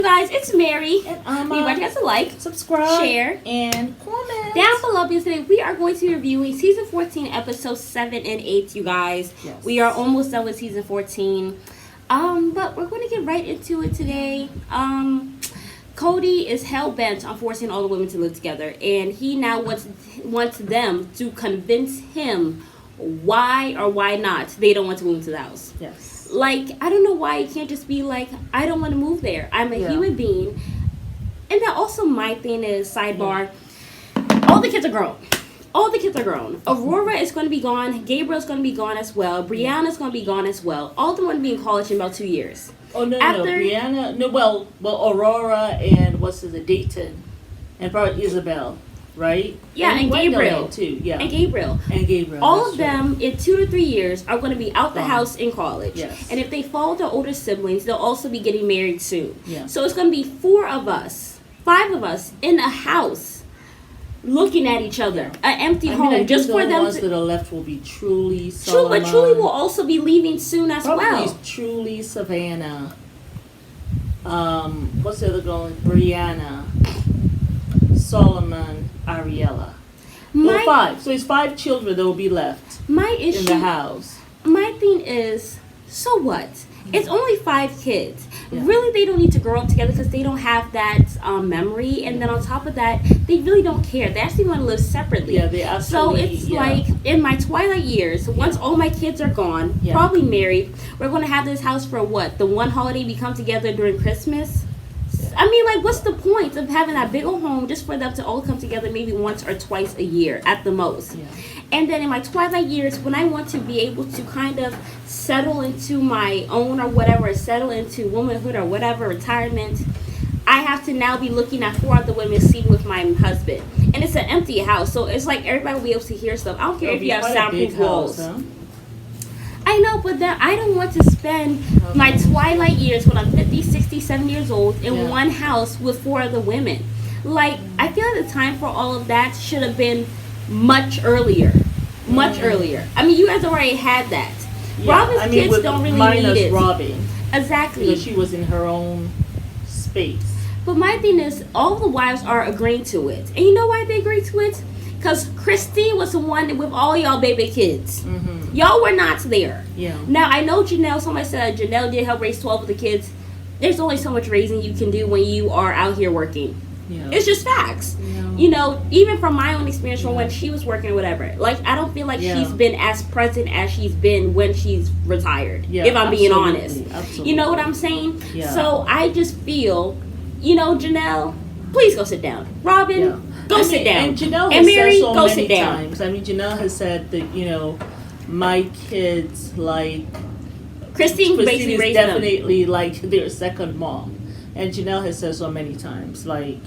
Guys, it's Mary. And We want you guys to like, subscribe, share, and comment down below because today we are going to be reviewing season 14, episodes 7 and 8, you guys. Yes. We are almost done with season 14. But we're going to get right into it today. Cody is hell bent on forcing all the women to live together, and he now wants them to convince him why or why not they don't want to move into the house. Yes. Like, I don't know why you can't just be like, I don't want to move there. I'm a human being. And then also my thing is, sidebar, all the kids are grown. All the kids are grown. Aurora is going to be gone. Gabriel's going to be gone as well. Brianna's going to be gone as well. All of them want to be in college in about 2 years. Oh, no, Brianna, well, Aurora and what's his name, Dayton, and probably Isabel, right? Yeah, and Gabriel. too, yeah. And Gabriel. All of them in 2 to 3 years are going to be out the house in college. Yes. And if they follow their older siblings, they'll also be getting married soon. Yeah. So it's going to be 4 of us, 5 of us in a house looking at each other. An empty home. Just for them the ones that are left will be Truly, True, Solomon. but Truly will also be leaving soon as probably well. Truly, Savannah. What's the other girl? Brianna, Solomon, Ariella. 5. So it's 5 children that will be left My issue in the house. My thing is, so what? It's only 5 kids. Yeah. Really, they don't need to grow up together because they don't have that memory. And then on top of that, they really don't care. They actually want to live separately. Yeah, they absolutely. So it's like in my twilight years, once all my kids are gone, probably married, we're going to have this house for what? The one holiday we come together during Christmas? I mean, like, what's the point of having that big old home just for them to all come together maybe once or twice a year at the most? Yeah. And then in my twilight years, when I want to be able to kind of settle into my own or whatever, settle into womanhood or whatever, retirement, I have to now be looking at 4 other women sleeping with my husband. And it's an empty house, so it's like everybody will be able to hear stuff. I don't care if you have soundproof walls. Huh? I know, but then I don't want to spend my twilight years when I'm 50, 60, 70 years old in one house with 4 other women. Like, I feel like the time for all of that should have been much earlier. Much earlier. I mean, you guys already had that. Yeah, Robin's kids don't really need it. Robin. Exactly. Because she was in her own space. But my thing is, all the wives are agreeing to it. And you know why they agreed to it? Because Christine was the one with all y'all baby kids. Mm-hmm. Y'all were not there. Yeah. Now, I know Janelle, somebody said Janelle did help raise 12 of the kids. There's only so much raising you can do when you are out here working. Yeah. It's just facts. Yeah. You know, even from my own experience from when she was working or whatever. Like, I don't feel like she's been as present as she's been when she's retired. Yeah, if I'm being honest. Absolutely. You know what I'm saying? Yeah. So I just feel, you know, Janelle, please go sit down. Robin, go sit down. And Janelle and has Mary, said so go many sit down. times. I mean, Janelle has said that, you know, my kids, like, Christine basically is raised them. definitely like their second mom. And Janelle has said so many times, like,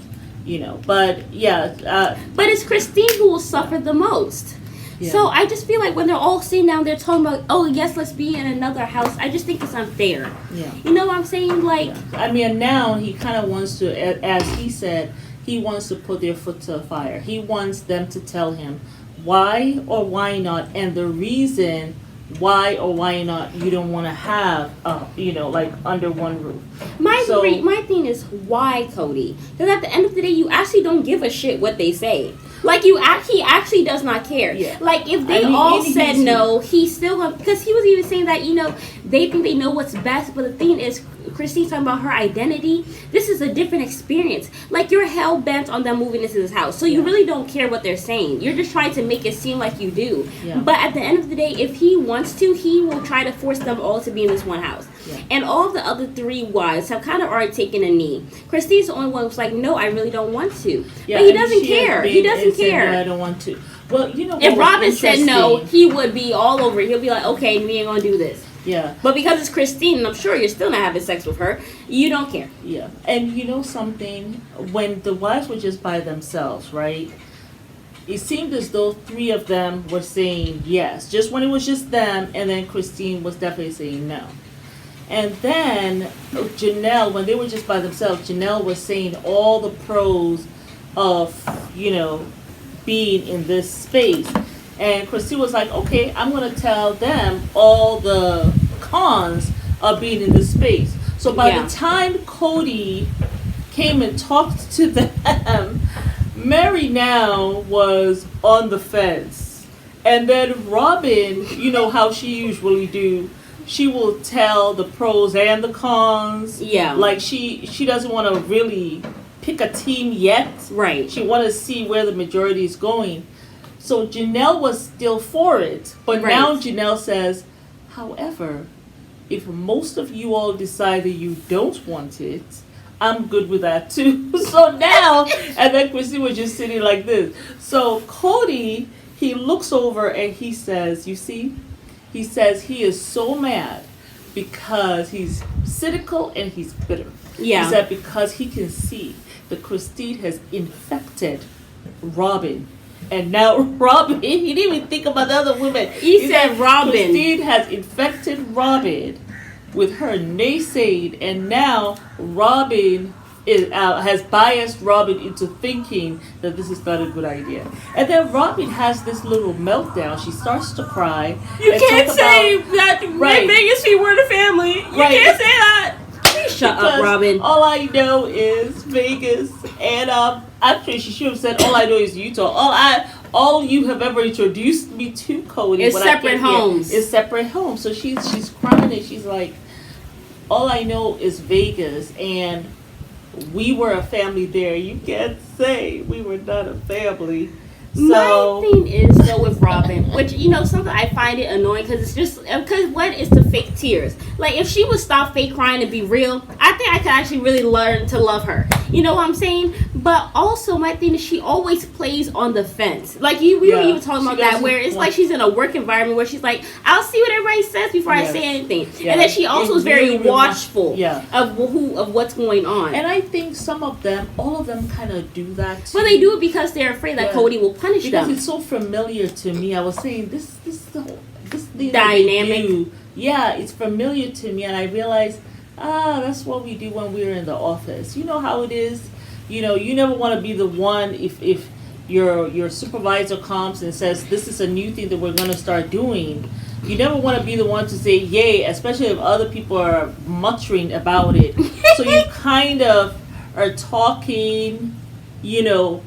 you know, but yeah. But it's Christine who will suffer the most. Yeah. So I just feel like when they're all sitting down there talking about, oh, yes, let's be in another house, I just think it's unfair. Yeah. You know what I'm saying? Like, I mean, and now he kind of wants to, as he said, he wants to put their foot to the fire. He wants them to tell him why or why not, and the reason why or why not you don't want to have, you know, like under one roof. my thing is why, Cody? Because at the end of the day, you actually don't give a shit what they say. Like, he actually does not care. Yeah. Like, if they all said no, he's still going to, because he was even saying that, you know, they think they know what's best, but the thing is, Christine's talking about her identity. This is a different experience. Like, you're hell bent on them moving into this house, so you really don't care what they're saying. You're just trying to make it seem like you do. Yeah. But at the end of the day, if he wants to, he will try to force them all to be in this one house. Yeah. And all of the other 3 wives have kind of already taken a knee. Christine's the only one who's like, no, I really don't want to. Yeah, but he and doesn't she has care. been He doesn't and said, care. "No, I don't want to." Well, you know, If Robin said no, interesting- he would be all over it. He'll be like, okay, we ain't gonna do this. Yeah. But because it's Christine, and I'm sure you're still not having sex with her, you don't care. Yeah. And you know something? When the wives were just by themselves, right? It seemed as though 3 of them were saying yes. Just when it was just them, and then Christine was definitely saying no. And then Janelle, when they were just by themselves, Janelle was saying all the pros of, you know, being in this space. And Christine was like, okay, I'm going to tell them all the cons of being in this space. So by Yeah. the time Cody came and talked to them, Mary now was on the fence. And then Robin, you know how she usually do, she will tell the pros and the cons. Yeah. Like she doesn't want to really pick a team yet. Right. She want to see where the majority is going. So Janelle was still for it, but Right. now Janelle says, however, if most of you all decide that you don't want it, I'm good with that too. So now, and then Chrissy was just sitting like this. So Cody, he looks over and he says, you see, he says he is so mad because he's cynical and he's bitter. Yeah. He said because he can see that Christine has infected Robin. And now Robin, he didn't even think about the other women. He said Robin. Christine has infected Robin with her naysaying, and now Robin has biased Robin into thinking that this is not a good idea. And then Robin has this little meltdown. She starts to cry. You and can't talk say about- that Right. Vegas we were the family. You Right. can't say that. Please shut up, because Robin. All I know is Vegas, and actually she should have said all I know is Utah. All you have ever introduced me to, Cody, Is when I separate came here, homes. is separate homes. So she's crying and she's like, all I know is Vegas, and we were a family there. You can't say we were not a family. So My thing is though with Robin, which something I find it annoying because it's just because what is the fake tears? Like if she would stop fake crying and be real, I think I could actually really learn to love her. You know what I'm saying? But also my thing is she always plays on the fence. Like we were even talking she about that, doesn't where it's want- like she's in a work environment where she's like, I'll see what everybody says before I Yes. say anything, Yeah. and then she also It is very really watchful yeah. of what's going on. And I think all of them kind of do that too. Well, they do it because they're afraid that Yeah. Cody will punish Because them. it's so familiar to me. I was saying this thing Dynamic. that they do, yeah, it's familiar to me, and I realized that's what we do when we're in the office. You know how it is. You never want to be the one if your supervisor comes and says this is a new thing that we're going to start doing. You never want to be the one to say yay, especially if other people are muttering about it. So you kind of are talking,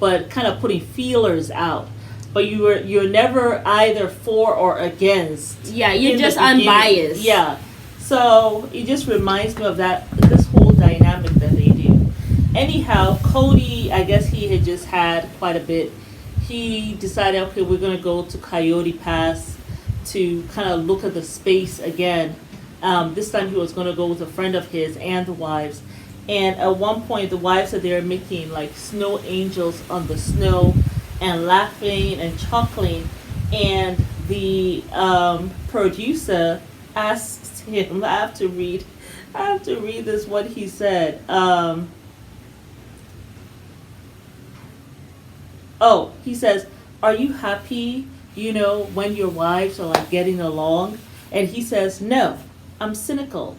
but kind of putting feelers out. But you're never either for or against. Yeah, you're in the just beginning. unbiased. Yeah. So it just reminds me of this whole dynamic that they do. Anyhow, Cody, I guess he had just had quite a bit. He decided, okay, we're gonna go to Coyote Pass to kind of look at the space again. This time he was gonna go with a friend of his and the wives. And at one point, the wives said they were making like snow angels on the snow and laughing and chuckling. And the producer asked him, I have to read this, what he said. He says, are you happy, when your wives are like getting along? And he says, no, I'm cynical.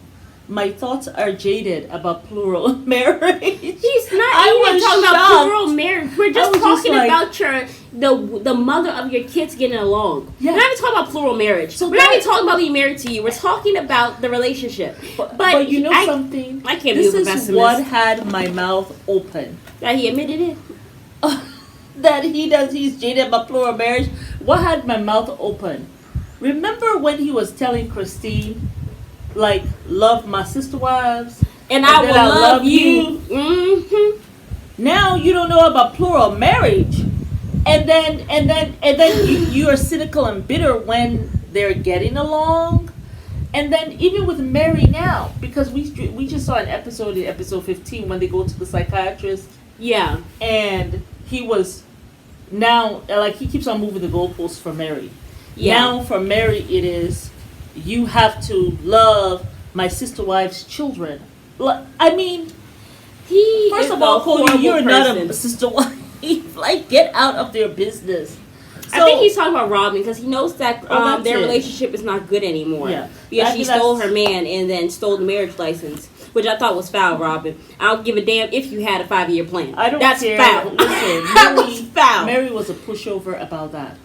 My thoughts are jaded about plural marriage. He's not I even was talking about shocked. plural marriage. We're I just was just talking like- about the mother of your kids getting along. Yeah. We're not even talking about plural marriage. So we're not that- even talking about being married to you. We're talking about the relationship. But you know I- something? I can't This be a is pessimist. what had my mouth open. That he admitted it. That he's jaded about plural marriage. What had my mouth open? Remember when he was telling Christine, like, love my sister wives? And I will then love you. Mm-hmm. Now you don't know about plural marriage. And then you are cynical and bitter when they're getting along. And then even with Mary now, because we just saw an episode in episode 15 when they go to the psychiatrist, Yeah. and he was now like he keeps on moving the goalposts for Mary. Yeah. Now for Mary it is you have to love my sister wife's children. I mean, He first is of all, a Cody, horrible you're not person. a sister wife. Like, get out of their business. I think he's talking about Robin because he knows that that's their it. relationship is not good anymore. Yeah. Because I she think stole that's- her man and then stole the marriage license, which I thought was foul, Robin. I don't give a damn if you had a 5-year plan. I don't That's care. foul. Listen, That was foul. Mary was a pushover about that.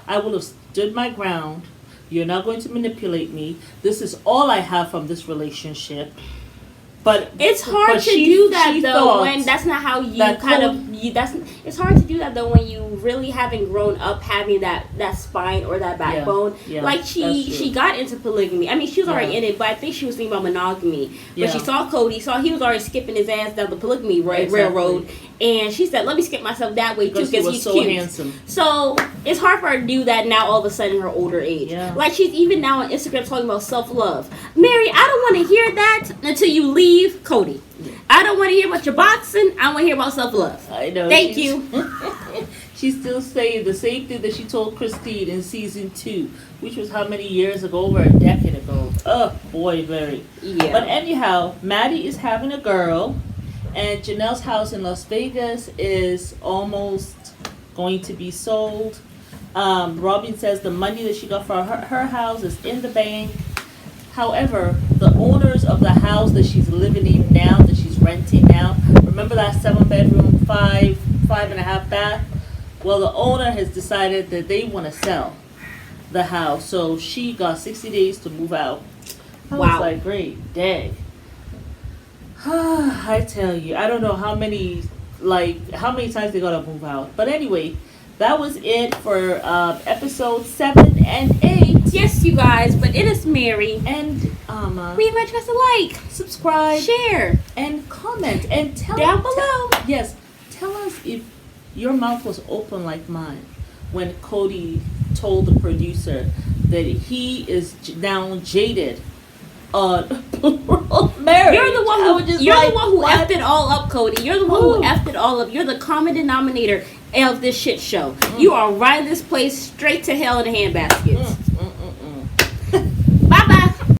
I will have stood my ground. You're not going to manipulate me. This is all I have from this relationship. But It's hard but to she- do that she though thought when that's not how you that kind Cody- of you. That's it's hard to do that though when you really haven't grown up having that spine or that backbone. yeah, like that's she true. got into polygamy. I mean, she was already Yeah. in it, but I think she was thinking about monogamy. But Yeah. she saw Cody, saw he was already skipping his ass down the polygamy Exactly. railroad, and she said, "Let me skip myself that way too because he because was he's so cute." handsome. So it's hard for her to do that now. All of a sudden, in her older age, Yeah. like she's even now on Instagram talking about self-love. Mary, I don't want to hear that until you leave Cody. I don't want to hear about your boxing. I want to hear about self-love. I know. Thank she's- you. She's still saying the same thing that she told Christine in season 2, which was how many years ago? Over a decade ago. Oh boy, very. Yeah. But anyhow, Maddie is having a girl, and Janelle's house in Las Vegas is almost going to be sold. Robin says the money that she got for her house is in the bank. However, the owners of the house that she's living in now, that she's renting now, remember that 7-bedroom, 5.5 bath? Well, the owner has decided that they want to sell the house, so she got 60 days to move out. I was Wow. like, great, dang. I tell you, I don't know how many times they gotta move out. But anyway, that was it for episode 7 and 8. Yes, you guys, but it is Mary. And We invite you guys to like, subscribe share and comment and tell down below. Yes, tell us if your mouth was open like mine when Cody told the producer that he is now jaded on plural marriage. You're the one I who was just you're like, the one who what? effed it all up, Cody. You're the one Who? who effed it all up. You're the common denominator of this shit show. Mm. You are riding this place straight to hell in a handbasket.